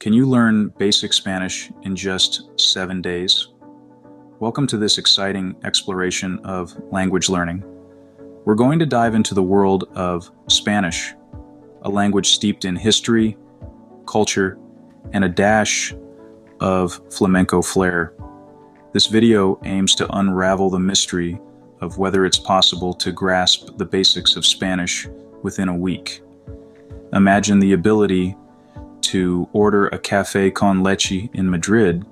Can you learn basic Spanish in just 7 days? Welcome to this exciting exploration of language learning. We're going to dive into the world of Spanish, a language steeped in history, culture, and a dash of flamenco flair. This video aims to unravel the mystery of whether it's possible to grasp the basics of Spanish within a week. Imagine the ability to order a café con leche in Madrid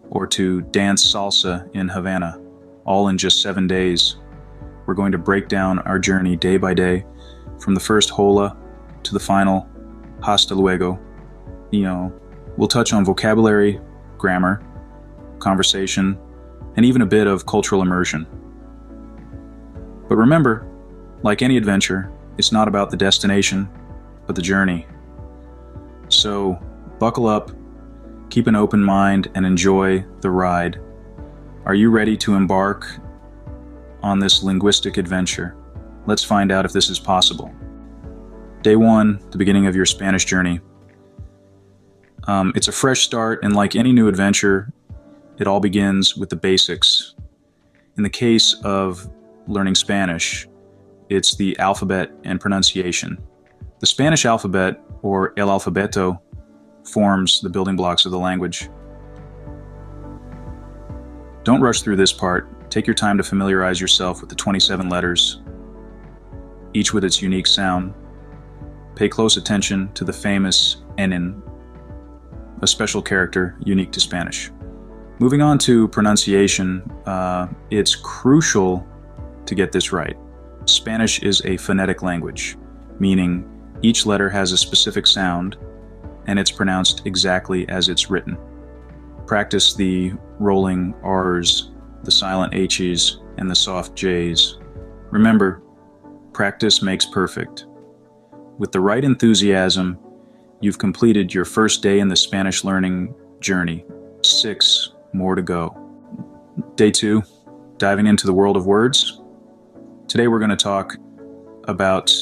or to dance salsa in Havana, all in just 7 days. We're going to break down our journey day by day, from the first hola to the final hasta luego. We'll touch on vocabulary, grammar, conversation, and even a bit of cultural immersion. But remember, like any adventure, it's not about the destination, but the journey. So, buckle up, keep an open mind, and enjoy the ride. Are you ready to embark on this linguistic adventure? Let's find out if this is possible. Day 1, the beginning of your Spanish journey. It's a fresh start, and like any new adventure, it all begins with the basics. In the case of learning Spanish, it's the alphabet and pronunciation. The Spanish alphabet, or el alfabeto, forms the building blocks of the language. Don't rush through this part. Take your time to familiarize yourself with the 27 letters, each with its unique sound. Pay close attention to the famous enin, a special character unique to Spanish. Moving on to pronunciation, it's crucial to get this right. Spanish is a phonetic language, meaning each letter has a specific sound, and it's pronounced exactly as it's written. Practice the rolling R's, the silent H's, and the soft J's. Remember, practice makes perfect. With the right enthusiasm, you've completed your first day in the Spanish learning journey. 6 more to go. Day 2, diving into the world of words. Today we're going to talk about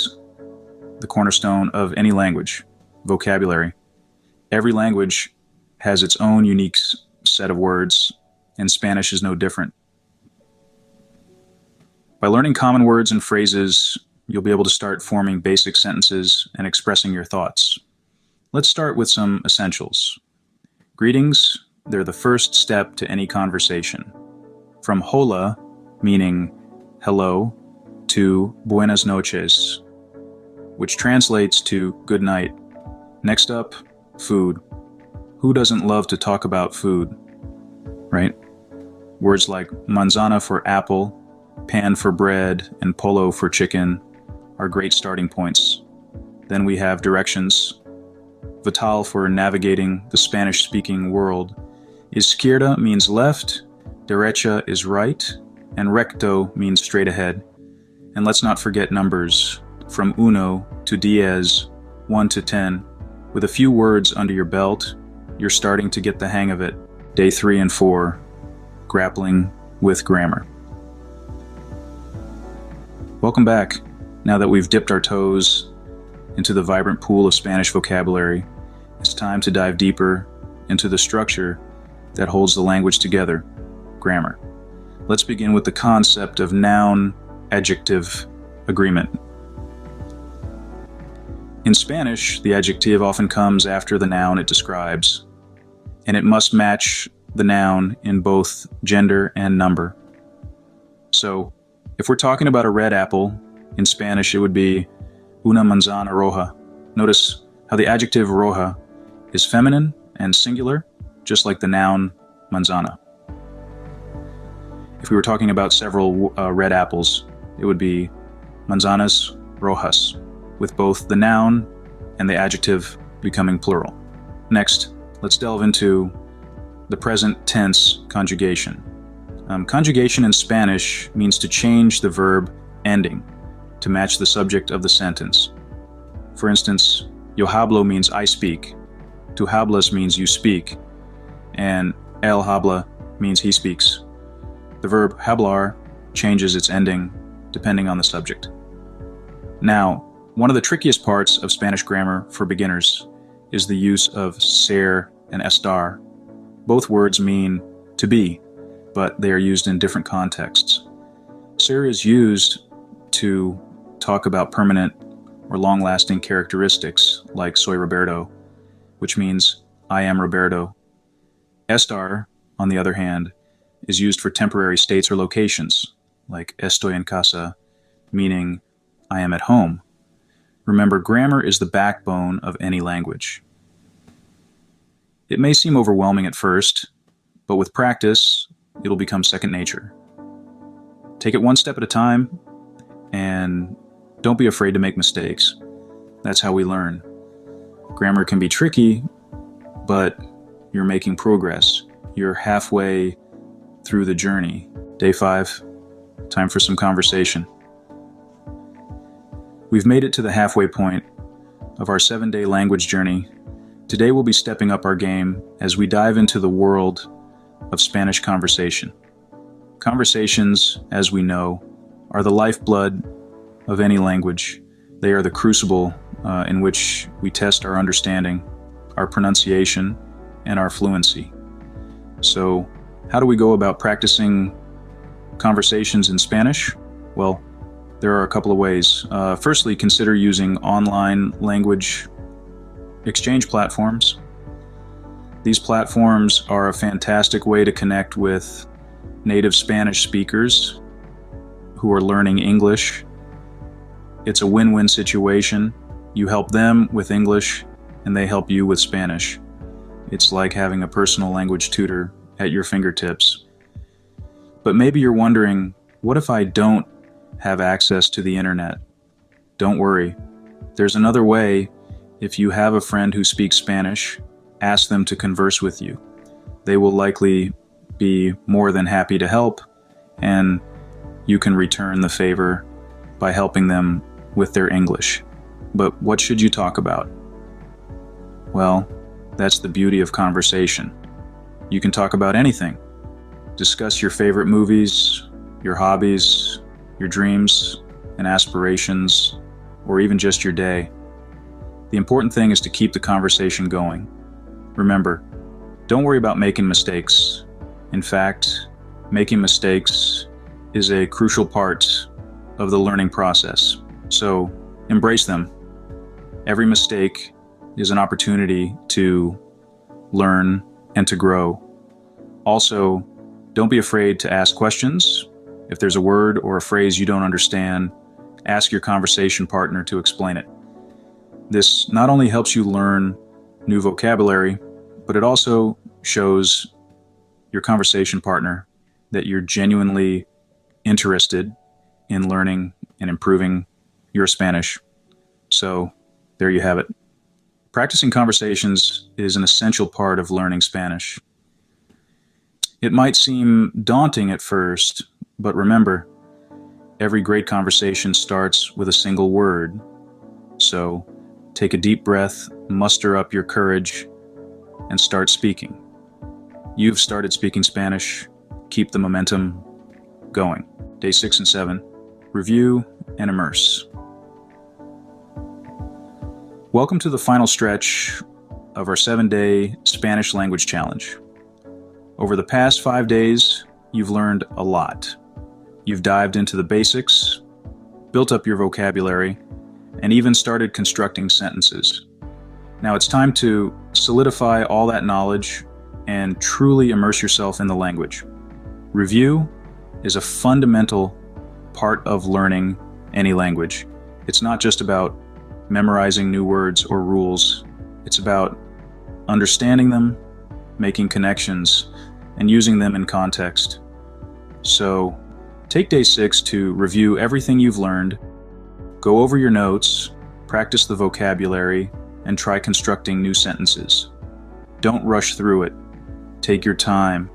the cornerstone of any language, vocabulary. Every language has its own unique set of words, and Spanish is no different. By learning common words and phrases, you'll be able to start forming basic sentences and expressing your thoughts. Let's start with some essentials. Greetings, they're the first step to any conversation. From hola, meaning hello, to buenas noches, which translates to good night. Next up, food. Who doesn't love to talk about food, right? Words like manzana for apple, pan for bread, and polo for chicken are great starting points. Then we have directions. Vital for navigating the Spanish-speaking world. Izquierda means left, derecha is right, and recto means straight ahead. And let's not forget numbers. From uno to diez, 1 to 10. With a few words under your belt, you're starting to get the hang of it. Day 3 and 4, grappling with grammar. Welcome back. Now that we've dipped our toes into the vibrant pool of Spanish vocabulary, it's time to dive deeper into the structure that holds the language together, grammar. Let's begin with the concept of noun-adjective agreement. In Spanish, the adjective often comes after the noun it describes, and it must match the noun in both gender and number. So, if we're talking about a red apple, in Spanish it would be una manzana roja. Notice how the adjective roja is feminine and singular, just like the noun manzana. If we were talking about several red apples, it would be manzanas rojas, with both the noun and the adjective becoming plural. Next, let's delve into the present tense conjugation. Conjugation in Spanish means to change the verb ending to match the subject of the sentence. For instance, yo hablo means I speak, tú hablas means you speak, and él habla means he speaks. The verb hablar changes its ending depending on the subject. Now, one of the trickiest parts of Spanish grammar for beginners is the use of ser and estar. Both words mean to be, but they are used in different contexts. Ser is used to talk about permanent or long-lasting characteristics, like soy Roberto, which means I am Roberto. Estar, on the other hand, is used for temporary states or locations, like estoy en casa, meaning I am at home. Remember, grammar is the backbone of any language. It may seem overwhelming at first, but with practice, it'll become second nature. Take it one step at a time, and don't be afraid to make mistakes. That's how we learn. Grammar can be tricky, but you're making progress. You're halfway through the journey. Day 5, time for some conversation. We've made it to the halfway point of our 7-day language journey. Today we'll be stepping up our game as we dive into the world of Spanish conversation. Conversations, as we know, are the lifeblood of any language. They are the crucible in which we test our understanding, our pronunciation, and our fluency. So, how do we go about practicing conversations in Spanish? Well, there are a couple of ways. Firstly, consider using online language exchange platforms. These platforms are a fantastic way to connect with native Spanish speakers who are learning English. It's a win-win situation. You help them with English, and they help you with Spanish. It's like having a personal language tutor at your fingertips. But maybe you're wondering, what if I don't have access to the internet? Don't worry. There's another way. If you have a friend who speaks Spanish, ask them to converse with you. They will likely be more than happy to help, and you can return the favor by helping them with their English. But what should you talk about? Well, that's the beauty of conversation. You can talk about anything. Discuss your favorite movies, your hobbies, your dreams and aspirations, or even just your day. The important thing is to keep the conversation going. Remember, don't worry about making mistakes. In fact, making mistakes is a crucial part of the learning process. So embrace them. Every mistake is an opportunity to learn and to grow. Also, don't be afraid to ask questions. If there's a word or a phrase you don't understand, ask your conversation partner to explain it. This not only helps you learn new vocabulary, but it also shows your conversation partner that you're genuinely interested in learning and improving your Spanish. So, there you have it. Practicing conversations is an essential part of learning Spanish. It might seem daunting at first, but remember, every great conversation starts with a single word. So, take a deep breath, muster up your courage, and start speaking. You've started speaking Spanish. Keep the momentum going. Day 6 and 7, review and immerse. Welcome to the final stretch of our 7-day Spanish language challenge. Over the past 5 days, you've learned a lot. You've dived into the basics, built up your vocabulary, and even started constructing sentences. Now it's time to solidify all that knowledge and truly immerse yourself in the language. Review is a fundamental part of learning any language. It's not just about memorizing new words or rules. It's about understanding them, making connections, and using them in context. So, take day 6 to review everything you've learned, go over your notes, practice the vocabulary, and try constructing new sentences. Don't rush through it. Take your time.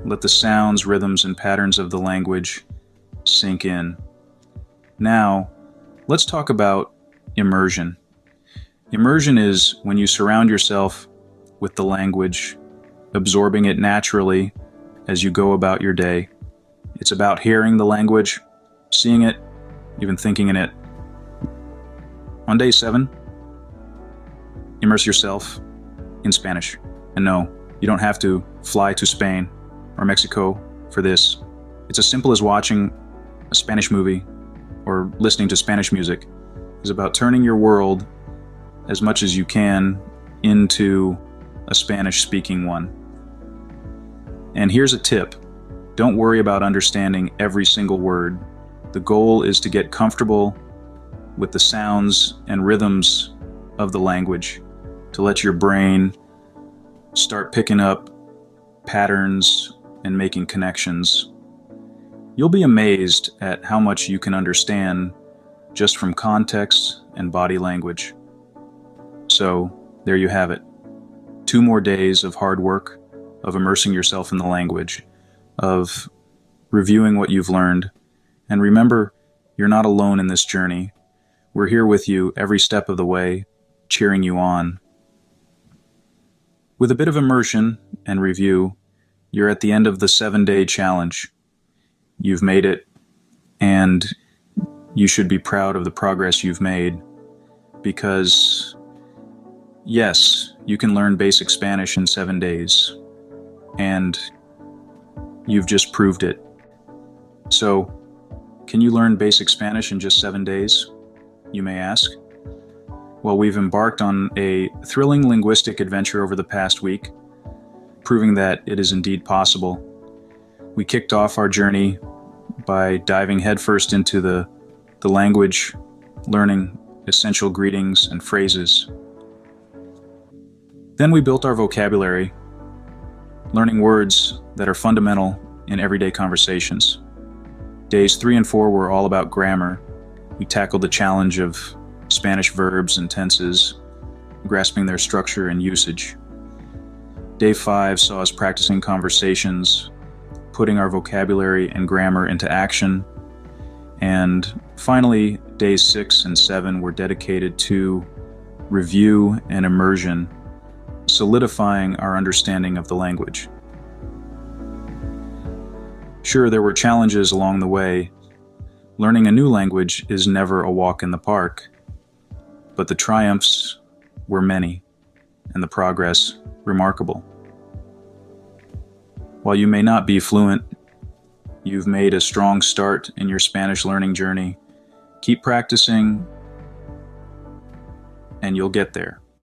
Let the sounds, rhythms, and patterns of the language sink in. Now, let's talk about immersion. Immersion is when you surround yourself with the language, absorbing it naturally as you go about your day. It's about hearing the language, seeing it, even thinking in it. On day 7, immerse yourself in Spanish. And no, you don't have to fly to Spain or Mexico for this. It's as simple as watching a Spanish movie or listening to Spanish music. It's about turning your world as much as you can into a Spanish-speaking one. And here's a tip. Don't worry about understanding every single word. The goal is to get comfortable with the sounds and rhythms of the language, to let your brain start picking up patterns and making connections. You'll be amazed at how much you can understand just from context and body language. So, there you have it. 2 more days of hard work, of immersing yourself in the language, of reviewing what you've learned. And remember, you're not alone in this journey. We're here with you every step of the way, cheering you on. With a bit of immersion and review, you're at the end of the 7-day challenge. You've made it, and you should be proud of the progress you've made, because yes, you can learn basic Spanish in 7 days, and you've just proved it. So, can you learn basic Spanish in just 7 days, you may ask? Well, we've embarked on a thrilling linguistic adventure over the past week, proving that it is indeed possible. We kicked off our journey by diving headfirst into the language, learning essential greetings and phrases. Then we built our vocabulary, learning words that are fundamental in everyday conversations. Days 3 and 4 were all about grammar. We tackled the challenge of Spanish verbs and tenses, grasping their structure and usage. Day 5 saw us practicing conversations, putting our vocabulary and grammar into action. And finally, days 6 and 7 were dedicated to review and immersion, solidifying our understanding of the language. Sure, there were challenges along the way. Learning a new language is never a walk in the park, but the triumphs were many, and the progress remarkable. While you may not be fluent, you've made a strong start in your Spanish learning journey. Keep practicing, and you'll get there.